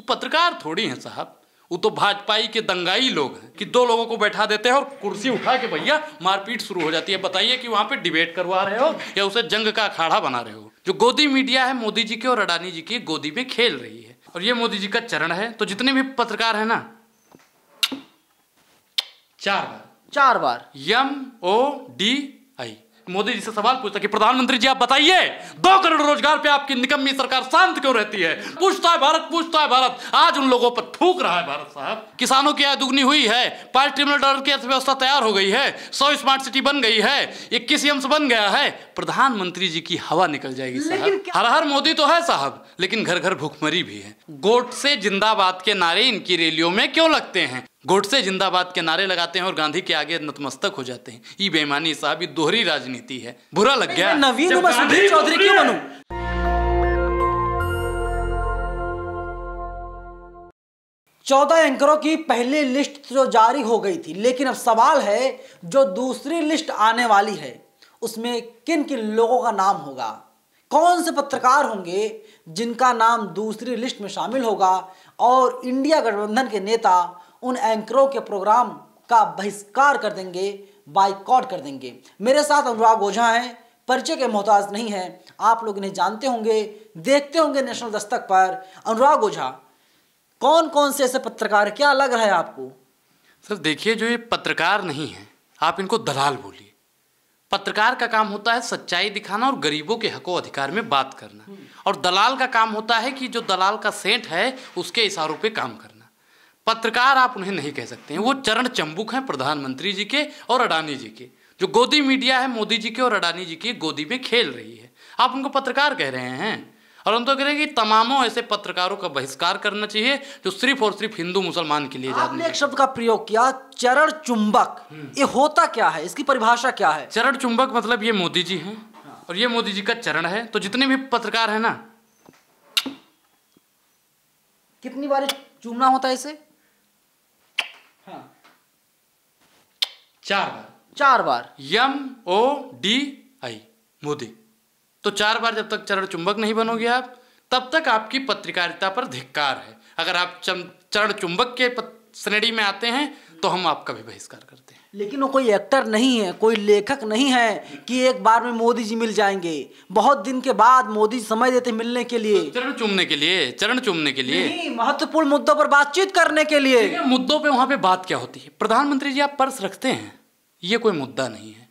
पत्रकार थोड़ी हैं साहब, वो तो भाजपाई के दंगाई लोग हैं कि दो लोगों को बैठा देते हैं और कुर्सी उठा के भैया मारपीट शुरू हो जाती है। बताइए कि वहां पे डिबेट करवा रहे हो या उसे जंग का अखाड़ा बना रहे हो। जो गोदी मीडिया है मोदी जी के और अडानी जी की गोदी में खेल रही है और ये मोदी जी का चरण है। तो जितने भी पत्रकार है ना, 4 बार MODI मोदी जी से सवाल पूछता कि प्रधानमंत्री जी आप बताइए 2 करोड़ रोजगार पे आपकी निकम्मी सरकार शांत क्यों रहती है? पूछता है भारत। आज उन लोगों पर थूक रहा है भारत साहब। किसानों की आय दुगनी हुई है, $5 ट्रिलियन की अर्थव्यवस्था तैयार हो गई है, 100 स्मार्ट सिटी बन गई है, 21 एम्स बन गया है। प्रधानमंत्री जी की हवा निकल जाएगी साहब। हर हर मोदी तो है साहब, लेकिन घर घर भूखमरी भी है। गोडसे जिंदाबाद के नारे इनकी रैलियों में क्यों लगते हैं? गोडसे जिंदाबाद के नारे लगाते हैं और गांधी के आगे नतमस्तक हो जाते हैं। ये बेईमानी साहब, ये दोहरी राजनीति है। बुरा लग गया। नवीन सुधीर चौधरी क्यों बनूं? 14 एंकरों की पहली लिस्ट तो जारी हो गई थी, लेकिन अब सवाल है जो दूसरी लिस्ट आने वाली है उसमें किन किन लोगों का नाम होगा, कौन से पत्रकार होंगे जिनका नाम दूसरी लिस्ट में शामिल होगा और इंडिया गठबंधन के नेता उन एंकरों के प्रोग्राम का बहिष्कार कर देंगे, बाइकआउट कर देंगे। मेरे साथ अनुराग ओझा हैं, परिचय के मोहताज नहीं है, आप लोग इन्हें जानते होंगे, देखते होंगे नेशनल दस्तक पर। अनुराग ओझा, कौन कौन से ऐसे पत्रकार, क्या लग रहा है आपको? सर देखिए, जो ये पत्रकार नहीं है, आप इनको दलाल बोलिए। पत्रकार का काम होता है सच्चाई दिखाना और गरीबों के हकों अधिकार में बात करना, और दलाल का काम होता है कि जो दलाल का सेंट है उसके इशारों पे काम करना। पत्रकार आप उन्हें नहीं कह सकते हैं, वो चरण चंबुक हैं प्रधानमंत्री जी के और अडानी जी के। जो गोदी मीडिया है मोदी जी के और अडानी जी की गोदी में खेल रही है, आप उनको पत्रकार कह रहे हैं। और हम तो कह रहे हैं कि तमामों ऐसे पत्रकारों का बहिष्कार करना चाहिए जो सिर्फ और सिर्फ हिंदू मुसलमान के लिए जाते हैं। आपने एक शब्द का प्रयोग किया, चरण चुंबक। ये होता क्या है, इसकी परिभाषा क्या है? चरण चुंबक मतलब ये मोदी जी हैं और ये मोदी जी का चरण है। तो जितने भी पत्रकार है ना, कितनी बार चूमना होता है इसे? 4 बार MODI मोदी। तो 4 बार जब तक चरण चुंबक नहीं बनोगे आप, तब तक आपकी पत्रकारिता पर धिक्कार है। अगर आप चरण चुंबक के श्रेणी में आते हैं तो हम आपका भी बहिष्कार करते हैं। लेकिन वो कोई एक्टर नहीं है, कोई लेखक नहीं है कि एक बार में मोदी जी मिल जाएंगे। बहुत दिन के बाद मोदी समय देते मिलने के लिए, तो चरण चूमने के लिए नहीं, महत्वपूर्ण मुद्दों पर बातचीत करने के लिए। मुद्दों पे वहां पे बात क्या होती है? प्रधानमंत्री जी आप पर्स रखते हैं, ये कोई मुद्दा नहीं है।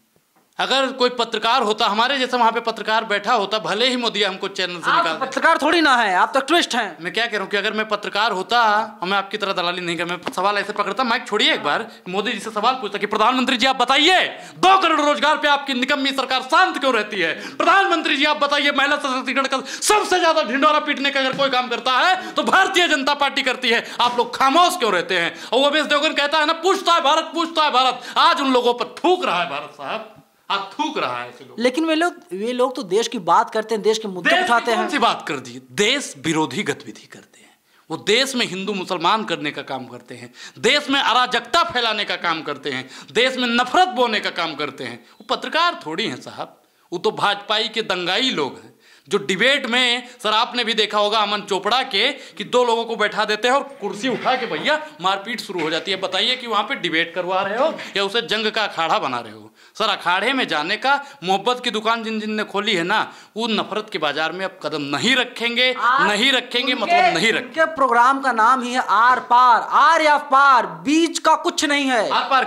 अगर कोई पत्रकार होता, हमारे जैसे वहां पे पत्रकार बैठा होता, भले ही मोदी हमको चैनल से निकाल। पत्रकार थोड़ी ना है, आप तो ट्विस्ट हैं। मैं क्या कह रहा हूँ कि अगर मैं पत्रकार होता और मैं आपकी तरह दलाली नहीं कर, मैं सवाल ऐसे पकड़ता, माइक छोड़िए एक बार, मोदी जी से सवाल पूछता कि प्रधानमंत्री जी आप बताइए 2 करोड़ रोजगार पे आपकी निकम्मी सरकार शांत क्यों रहती है? प्रधानमंत्री जी आप बताइए महिला सशक्तिकरण का सबसे ज्यादा ढिंडोरा पीटने का अगर कोई काम करता है तो भारतीय जनता पार्टी करती है, आप लोग खामोश क्यों रहते हैं? और उमेश देवगन कहता है ना, पूछता है भारत। आज उन लोगों पर थूक रहा है भारत साहब, आप थूक रहा है ऐसे लोग। लेकिन वे लोग तो देश की बात करते हैं, देश के मुद्दे उठाते हैं। कौन सी बात कर दी? देश विरोधी गतिविधि करते हैं वो। देश में हिंदू मुसलमान करने का काम करते हैं, देश में अराजकता फैलाने का काम करते हैं, देश में नफरत बोने का काम करते हैं। वो पत्रकार थोड़ी हैं साहब, वो तो भाजपाई के दंगाई लोग हैं। जो डिबेट में सर आपने भी देखा होगा अमन चोपड़ा के कि 2 लोगों को बैठा देते हैं और कुर्सी उठा के भैया मारपीट शुरू हो जाती है। बताइए कि वहां पे डिबेट करवा रहे हो या उसे जंग का अखाड़ा बना रहे हो? सर अखाड़े में जाने का, मोहब्बत की दुकान जिन जिन ने खोली है ना, वो नफरत के बाजार में अब कदम नहीं रखेंगे मतलब नहीं रखेंगे। प्रोग्राम का नाम ही है आर पार, आर या पार, बीच का कुछ नहीं है। आर पार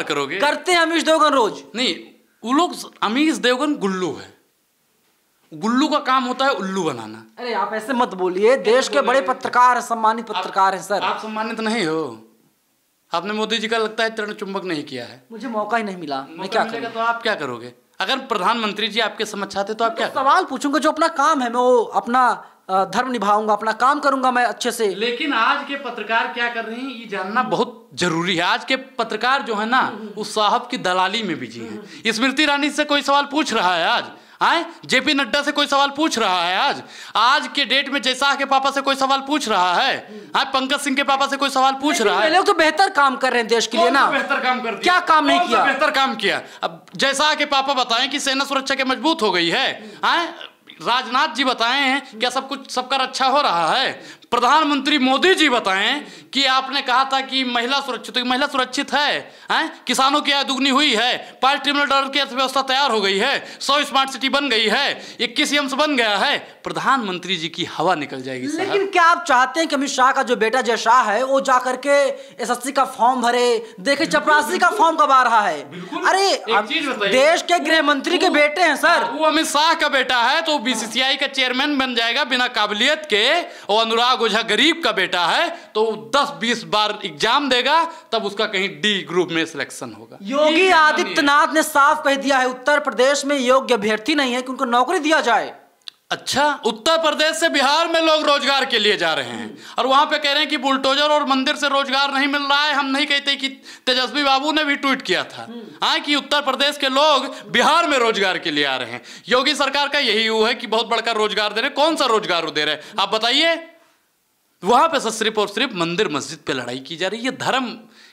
करोगे करते हैं अमीश देवगन रोज। नहीं, वो लोग, अमीश देवगन गुल्लू है, गुल्लू का काम होता है उल्लू बनाना। अरे आप ऐसे मत बोलिए, देश के बड़े पत्रकार, सम्मानित पत्रकार हैं सर। आप सम्मानित नहीं हो, आपने मोदी जी का लगता है चरण चुंबक नहीं किया है। मुझे मौका ही नहीं मिला, मैं क्या करूं? तो आप क्या करोगे? अगर प्रधानमंत्री जी आपके समक्ष आते तो आप क्या? सवाल पूछूंगा, जो अपना काम है मैं वो अपना धर्म निभाऊंगा, अपना काम करूंगा मैं अच्छे से। लेकिन आज के पत्रकार क्या कर रहे हैं ये जानना बहुत जरूरी है। आज के पत्रकार जो है ना, उस साहब की दलाली में बिजी हैं। स्मृति ईरानी से कोई सवाल पूछ रहा है आज, जेपी नड्डा से कोई सवाल पूछ रहा है आज के डेट में, जयशाह के पापा से कोई सवाल पूछ रहा है, पंकज सिंह के पापा से कोई सवाल पूछ रहा है। लोग तो बेहतर काम कर रहे हैं देश के लिए ना। बेहतर काम कर दिया, क्या काम नहीं किया? बेहतर काम किया। अब जयशाह के पापा बताएं कि सेना सुरक्षा के मजबूत हो गई है, राजनाथ जी बताएं हैं क्या सब कुछ सबका रक्षा हो रहा है, प्रधानमंत्री मोदी जी बताएं कि आपने कहा था कि महिला सुरक्षित होगी। महिला सुरक्षित है? किसानों की आय दुगनी हुई है, 5 ट्रिलियन डॉलर की अर्थव्यवस्था तैयार हो गई है, 100 स्मार्ट सिटी बन गई है, 21 एम्स बन गया है। प्रधानमंत्री जी की हवा निकल जाएगी। लेकिन क्या आप चाहते हैं कि अमित शाह का जो बेटा जय शाह है वो जा करके एसएससी का फॉर्म भरे? देखिए चपरासी का फॉर्म कब आ रहा है? अरे देश के गृह मंत्री के बेटे हैं सर। वो अमित शाह का बेटा है तो बीसीसीआई का चेयरमैन बन जाएगा बिना काबिलियत के। और अनुराग ओझा गरीब का बेटा है तो 10-20 बार एग्जाम देगा तब उसका कहीं डी ग्रुप में सिलेक्शन होगा। योगी आदित्यनाथ ने साफ कह दिया है उत्तर प्रदेश में योग्य अभ्यर्थी नहीं है कि उनको नौकरी दिया जाए। अच्छा, उत्तर प्रदेश से बिहार में लोग रोजगार के लिए जा रहे हैं और वहां पे कह रहे हैं कि बुलडोजर और मंदिर से रोजगार नहीं मिल रहा है। हम नहीं कहते कि तेजस्वी बाबू ने भी ट्वीट किया था कि उत्तर प्रदेश के लोग बिहार में रोजगार के लिए आ रहे हैं। योगी सरकार का यही वो है कि बहुत बड़का रोजगार दे रहे। कौन सा रोजगार दे रहे हैं आप बताइए? वहां पे सिर्फ और सिर्फ मंदिर मस्जिद पे लड़ाई की जा रही है। धर्म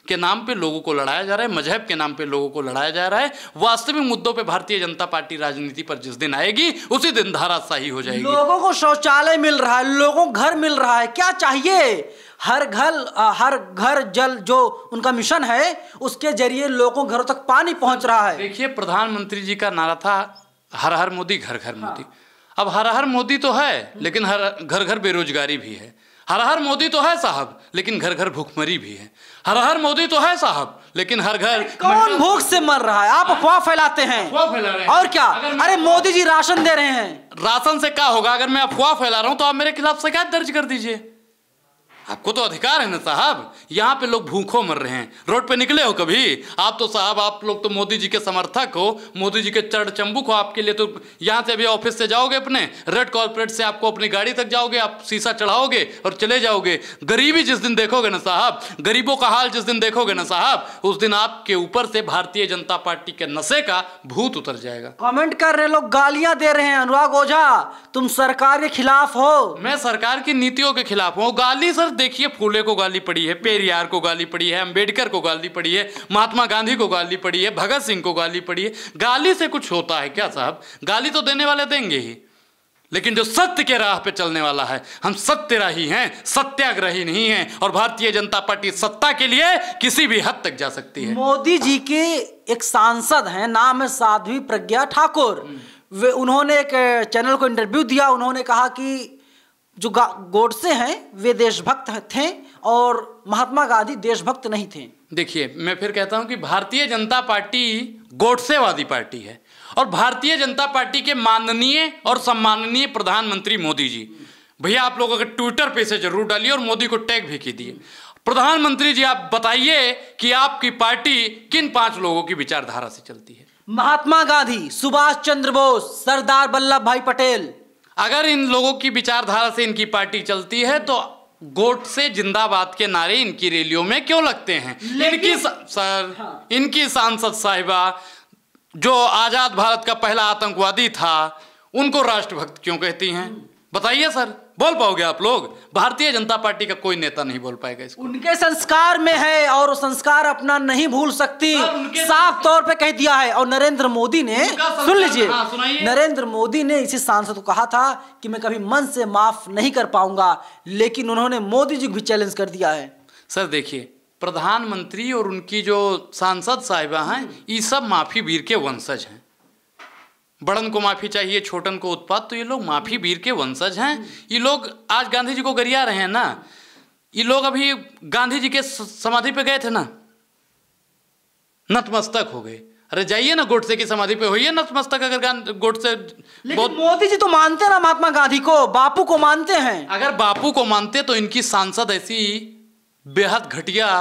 के नाम पे लोगों को लड़ाया जा रहा है, मजहब के नाम पे लोगों को लड़ाया जा रहा है। वास्तविक मुद्दों पे भारतीय जनता पार्टी राजनीति पर जिस दिन आएगी उसी दिन धाराशाही हो जाएगी। लोगों को शौचालय मिल रहा है, लोगों को घर मिल रहा है, क्या चाहिए? हर घर जल जो उनका मिशन है उसके जरिए लोगों घरों तक पानी पहुंच रहा है। देखिए प्रधानमंत्री जी का नारा था हर हर मोदी घर घर मोदी। अब हर हर मोदी तो है लेकिन हर घर घर बेरोजगारी भी है। हर हर मोदी तो है साहब लेकिन घर घर भूखमरी भी है। हर हर मोदी तो है साहब लेकिन हर घर कौन भूख से मर रहा है? आप अफवाह फैलाते हैं। और क्या? अरे मोदी जी राशन दे रहे हैं। राशन से क्या होगा? अगर मैं अफवाह फैला रहा हूं तो आप मेरे खिलाफ शिकायत दर्ज कर दीजिए। आपको तो अधिकार है ना साहब। यहाँ पे लोग भूखों मर रहे हैं। रोड पे निकले हो कभी? आप तो साहब आप लोग तो मोदी जी के समर्थक हो, मोदी जी के चरण चंबुक हो। आपके लिए तो यहाँ से अभी ऑफिस से जाओगे अपने रेड कॉर्पोरेट से आपको अपनी गाड़ी तक जाओगे, आप शीशा चढ़ाओगे और चले जाओगे। गरीबी जिस दिन देखोगे ना साहब, गरीबों का हाल जिस दिन देखोगे ना साहब, उस दिन आपके ऊपर से भारतीय जनता पार्टी के नशे का भूत उतर जाएगा। कमेंट कर रहे लोग, गालियां दे रहे हैं। अनुराग ओझा तुम सरकार के खिलाफ हो। मैं सरकार की नीतियों के खिलाफ हूँ। गाली सर देखिए, फूले को गाली पड़ी है, पेरियार को गाली पड़ी है, अंबेडकर को गाली पड़ी है, महात्मा गांधी को गाली पड़ी है, भगत सिंह को गाली पड़ी है। गाली से कुछ होता है क्या साहब? गाली तो देने वाले देंगे ही, लेकिन जो सत्य के राह पे चलने वाला है, हम सत्यराही हैं, सत्याग्रही नहीं हैं। और भारतीय जनता पार्टी सत्ता के लिए किसी भी हद तक जा सकती है। मोदी जी के एक सांसद हैं, नाम है साध्वी प्रज्ञा ठाकुर। वे उन्होंने एक चैनल को इंटरव्यू दिया। उन्होंने कहा कि जो गोडसे हैं वे देशभक्त थे और महात्मा गांधी देशभक्त नहीं थे। देखिए मैं फिर कहता हूं कि भारतीय जनता पार्टी गोडसेवादी पार्टी है और भारतीय जनता पार्टी के माननीय और सम्माननीय प्रधानमंत्री मोदी जी, भैया आप लोग अगर ट्विटर पे से जरूर डालिए और मोदी को टैग भी कीजिए। प्रधानमंत्री जी आप बताइए कि आपकी पार्टी किन 5 लोगों की विचारधारा से चलती है? महात्मा गांधी, सुभाष चंद्र बोस, सरदार वल्लभ भाई पटेल। अगर इन लोगों की विचारधारा से इनकी पार्टी चलती है तो गोडसे जिंदाबाद के नारे इनकी रैलियों में क्यों लगते हैं? इनकी सांसद साहिबा जो आजाद भारत का पहला आतंकवादी था उनको राष्ट्रभक्त क्यों कहती हैं? बताइए सर, बोल पाओगे आप लोग? भारतीय जनता पार्टी का कोई नेता नहीं बोल पाएगा इसको। उनके संस्कार में है और वो संस्कार अपना नहीं भूल सकती, साफ तौर पे कह दिया है। और नरेंद्र मोदी ने, सुन लीजिए, नरेंद्र मोदी ने इसी सांसद को कहा था कि मैं कभी मन से माफ नहीं कर पाऊंगा, लेकिन उन्होंने मोदी जी को भी चैलेंज कर दिया है। सर देखिए, प्रधानमंत्री और उनकी जो सांसद साहिबा हैं ये सब माफी वीर के वंशज हैं। बड़न को माफी चाहिए, छोटन को उत्पात, तो ये लोग माफी वीर के वंशज हैं। ये लोग आज गांधी जी को गरिया रहे हैं ना। ये लोग अभी गांधी जी के समाधि पे गए थे ना, नतमस्तक हो गए। अरे जाइए ना गोडसे की समाधि पे, होइए नतमस्तक। अगर गोडसे, लेकिन मोदी जी तो मानते ना महात्मा गांधी को, बापू को मानते हैं। अगर बापू को मानते तो इनकी सांसद ऐसी बेहद घटिया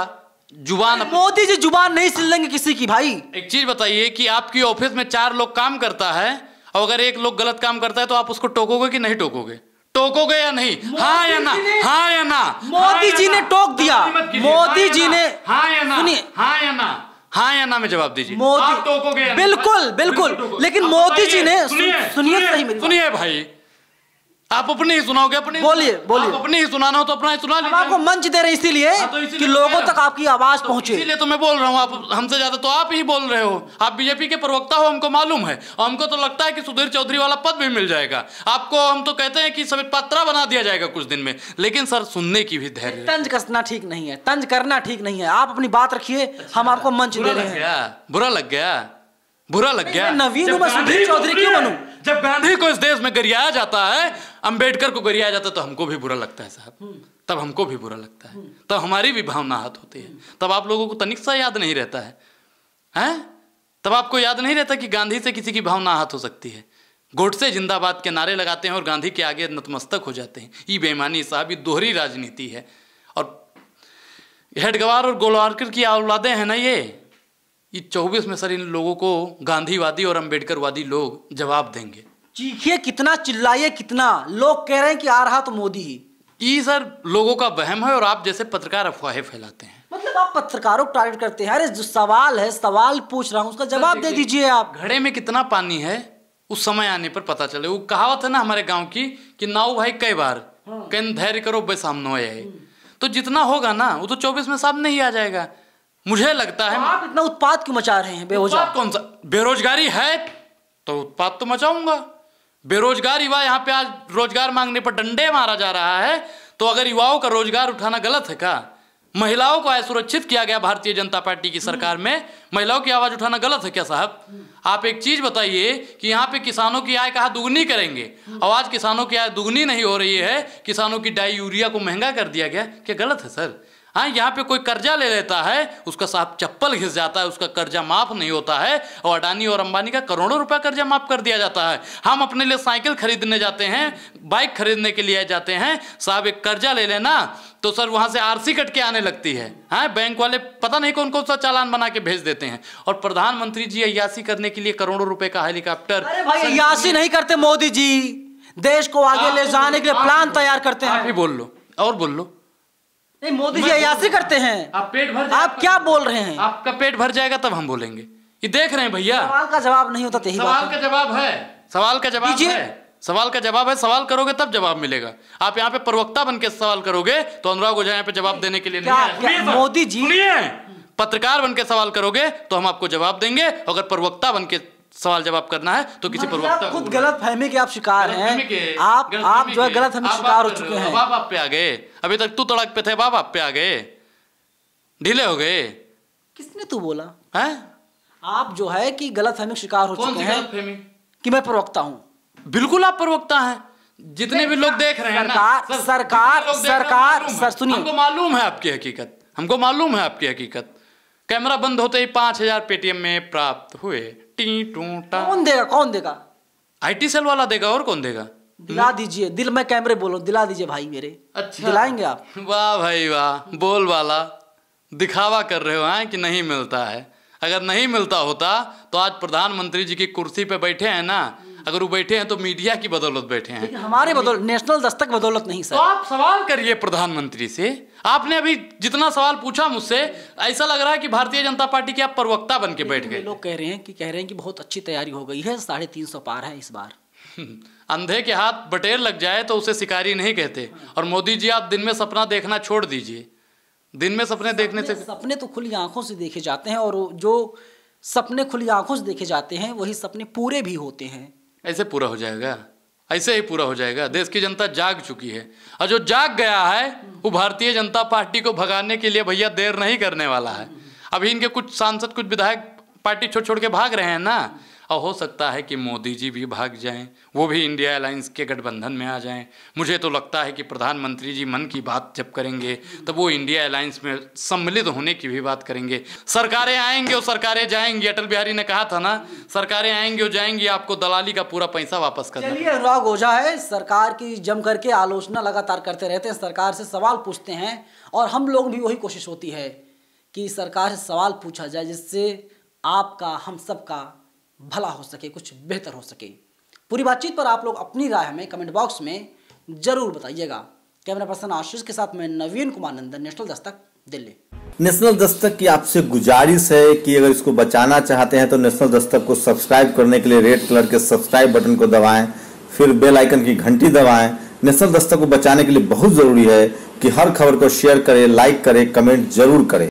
जुबान, मोदी जी जुबान नहीं सिल लेंगे किसी की। भाई एक चीज बताइए कि आपकी ऑफिस में 4 लोग काम करता है और अगर एक लोग गलत काम करता है तो आप उसको टोकोगे कि नहीं टोकोगे? टोकोगे या नहीं? हाँ या ना? हाँ या ना? मोदी जी ने टोक दिया। मोदी जी ने, हाँ या ना? हाँ या ना? हाँ या ना में जवाब दीजिए। आप टोकोगे? बिल्कुल बिल्कुल। लेकिन मोदी जी ने, सुनिए सही मेरी, सुनिए भाई, आप अपने ही सुनाओगे, अपने बोलिए बोलिए। आप अपने ही सुनाना हो तो अपना ही सुना लीजिए। हम आपको मंच दे रहे हैं इसीलिए कि लोगों तक आपकी आवाज पहुंचे। इसीलिए तो मैं बोल रहा हूँ, आप हमसे ज्यादा तो आप ही बोल रहे हो। आप बीजेपी के प्रवक्ता हो, हमको मालूम है, और हमको तो लगता है कि सुधीर चौधरी वाला पद भी मिल जाएगा आपको। हम तो कहते हैं कि समेत पात्रा बना दिया जाएगा कुछ दिन में, लेकिन सर सुनने की भी धैर्य। तंज कसना ठीक नहीं है, तंज करना ठीक नहीं है। आप अपनी बात रखिए, हम आपको मंच दे रहे हैं। बुरा लग गया, बुरा लग गया। नवीन हूं, मैं सुधीर चौधरी क्यों बनूं? जब गांधी को इस देश में गरियाया जाता है, अंबेडकर को गरियाया जाता है, तो हमको भी बुरा लगता है साहब। तब हमको भी बुरा लगता है, तब हमारी भी भावना आहत होती है। तब आप लोगों को तनिक सा याद नहीं रहता है, हैं? तब आपको याद नहीं रहता कि गांधी से किसी की भावना आहत हो सकती है। गोडसे जिंदाबाद के नारे लगाते हैं और गांधी के आगे नतमस्तक हो जाते हैं। ये बेईमानी साहब, ये दोहरी राजनीति है। और हेडगवार और गोलवारकर की औलादें हैं ना ये 24 में सर इन लोगों को गांधीवादी और अंबेडकरवादी लोग जवाब देंगे। चीखिए कितना, चिल्लाइए कितना, लोग कह रहे हैं कि आ रहा तो मोदी ही। ये सर लोगों का वहम है और आप जैसे पत्रकार अफवाहें फैलाते हैं। मतलब आप पत्रकारों को टारगेट करते हैं। अरे जो सवाल है, सवाल पूछ रहा हूं, उसका जवाब दे दीजिए आप। घड़े में कितना पानी है उस समय आने पर पता चले। वो कहावत है ना हमारे गांव की कि नाऊ भाई कई बार कहीं धैर्य करो बे सामने है। तो जितना होगा ना वो तो 24 में सामने ही आ जाएगा। मुझे लगता है आप इतना उत्पाद क्यों मचा रहे हैं? बेवजह कौन सा बेरोजगारी है तो उत्पाद तो मचाऊंगा। बेरोजगार युवा यहाँ पे आज रोजगार मांगने पर डंडे मारा जा रहा है, तो अगर युवाओं का रोजगार उठाना गलत है क्या? महिलाओं को असुरक्षित किया गया भारतीय जनता पार्टी की सरकार में, महिलाओं की आवाज उठाना गलत है क्या साहब? आप एक चीज बताइए कि यहाँ पे किसानों की आय कहा दुगनी करेंगे, और आज किसानों की आय दुगनी नहीं हो रही है, किसानों की डाई यूरिया को महंगा कर दिया गया। क्या गलत है सर? हाँ, यहाँ पे कोई कर्जा ले लेता है, उसका साहब चप्पल घिस जाता है, उसका कर्जा माफ नहीं होता है, और अडानी और अंबानी का करोड़ों रुपया कर्जा माफ कर दिया जाता है। हम अपने लिए साइकिल खरीदने जाते हैं, बाइक खरीदने के लिए जाते हैं, साहब एक कर्जा ले लेना तो सर वहाँ से आरसी कट के आने लगती है। हाँ, बैंक वाले पता नहीं कौन कौन सा चालान बना के भेज देते हैं, और प्रधानमंत्री जी अय्यासी करने के लिए करोड़ों रुपए का हेलीकॉप्टर। अरे भाई अय्यासी नहीं करते मोदी जी, देश को आगे ले जाने के लिए प्लान तैयार करते हैं। आप ही बोल लो और बोल लो। नहीं, मोदी जी अय्यासी करते हैं। आप पेट भर, आप क्या बोल रहे हैं? आपका पेट भर जाएगा तब हम बोलेंगे। ये देख रहे हैं भैया, सवाल का जवाब नहीं होता। यही सवाल का जवाब है, सवाल का जवाब है, सवाल का जवाब है। सवाल करोगे तब जवाब मिलेगा। आप यहाँ पे प्रवक्ता बन के सवाल करोगे तो अनुराग ओझा यहाँ पे जवाब देने के लिए नहीं है। मोदी जी सुनिए, पत्रकार बन के सवाल करोगे तो हम आपको जवाब देंगे, अगर प्रवक्ता बन के सवाल जवाब करना है तो किसी प्रवक्ता। खुद गलत फहमी के आप शिकार हैं। आप जो है गलत फहमी शिकार हो चुके हैं। बाप आप पे आ गए, अभी तक तू तड़क पे थे, बाप आप पे आ गए, ढीले हो गए। किसने तू बोला है? आप जो है कि गलत फहमी शिकार हो चुके हैं कि मैं प्रवक्ता हूँ। बिल्कुल आप प्रवक्ता हैं। जितने भी लोग देख रहे हैं ना, सरकार सर सुनिए, हमको मालूम है आपकी हकीकत, हमको मालूम है आपकी हकीकत। कैमरा बंद होते ही 5000 पेटीएम में प्राप्त हुए। टी टू टा। कौन देगा? कौन देगा? आईटी सेल वाला देगा, और कौन देगा? दिला दीजिए। दिल में कैमरे बोलो, दिला दीजिए भाई मेरे। अच्छा, दिलाएंगे आप? वाह भाई वाह, बोल वाला दिखावा कर रहे हो हैं कि नहीं मिलता है। अगर नहीं मिलता होता तो आज प्रधानमंत्री जी की कुर्सी पे बैठे हैं ना, अगर वो बैठे हैं तो मीडिया की बदौलत बैठे हैं, हमारे बदौलत, नेशनल दस्तक बदौलत नहीं सर। तो आप सवाल करिए प्रधानमंत्री से। आपने अभी जितना सवाल पूछा मुझसे, ऐसा लग रहा है कि भारतीय जनता पार्टी के आप प्रवक्ता बन के बैठ गए। लोग कह रहे हैं कि बहुत अच्छी तैयारी हो गई है, 350 पार है इस बार। अंधे के हाथ बटेर लग जाए तो उसे शिकारी नहीं कहते। और मोदी जी आप दिन में सपना देखना छोड़ दीजिए। दिन में सपने देखने से, सपने तो खुली आंखों से देखे जाते हैं, और जो सपने खुली आंखों से देखे जाते हैं वही सपने पूरे भी होते हैं। ऐसे पूरा हो जाएगा, ऐसे ही पूरा हो जाएगा। देश की जनता जाग चुकी है, और जो जाग गया है वो भारतीय जनता पार्टी को भगाने के लिए भैया देर नहीं करने वाला है। अभी इनके कुछ सांसद, कुछ विधायक पार्टी छोड़ छोड़ के भाग रहे हैं ना, और हो सकता है कि मोदी जी भी भाग जाएं, वो भी इंडिया अलायंस के गठबंधन में आ जाएं। मुझे तो लगता है कि प्रधानमंत्री जी मन की बात जब करेंगे तब वो इंडिया अलायंस में सम्मिलित होने की भी बात करेंगे। सरकारें आएंगी और सरकारें जाएंगी। अटल बिहारी ने कहा था ना, सरकारें आएंगी और जाएंगी, आपको दलाली का पूरा पैसा वापस करना। चलिए, अनुराग ओझा है, सरकार की जम करके आलोचना लगातार करते रहते हैं, सरकार से सवाल पूछते हैं, और हम लोग भी वही कोशिश होती है कि सरकार से सवाल पूछा जाए जिससे आपका, हम सबका भला हो सके, कुछ बेहतर हो सके। पूरी बातचीत पर आप लोग अपनी राय हमें कमेंट बॉक्स में जरूर बताइएगा। कैमरा पर्सन आशीष के साथ मैं नवीन कुमार नंदन, नेशनल दस्तक, दिल्ली। नेशनल दस्तक की आपसे गुजारिश है कि अगर इसको बचाना चाहते हैं तो नेशनल दस्तक को सब्सक्राइब करने के लिए रेड कलर के सब्सक्राइब बटन को दबाएं, फिर बेल आइकन की घंटी दबाएं। नेशनल दस्तक को बचाने के लिए बहुत जरूरी है कि हर खबर को शेयर करें, लाइक करें, कमेंट जरूर करें।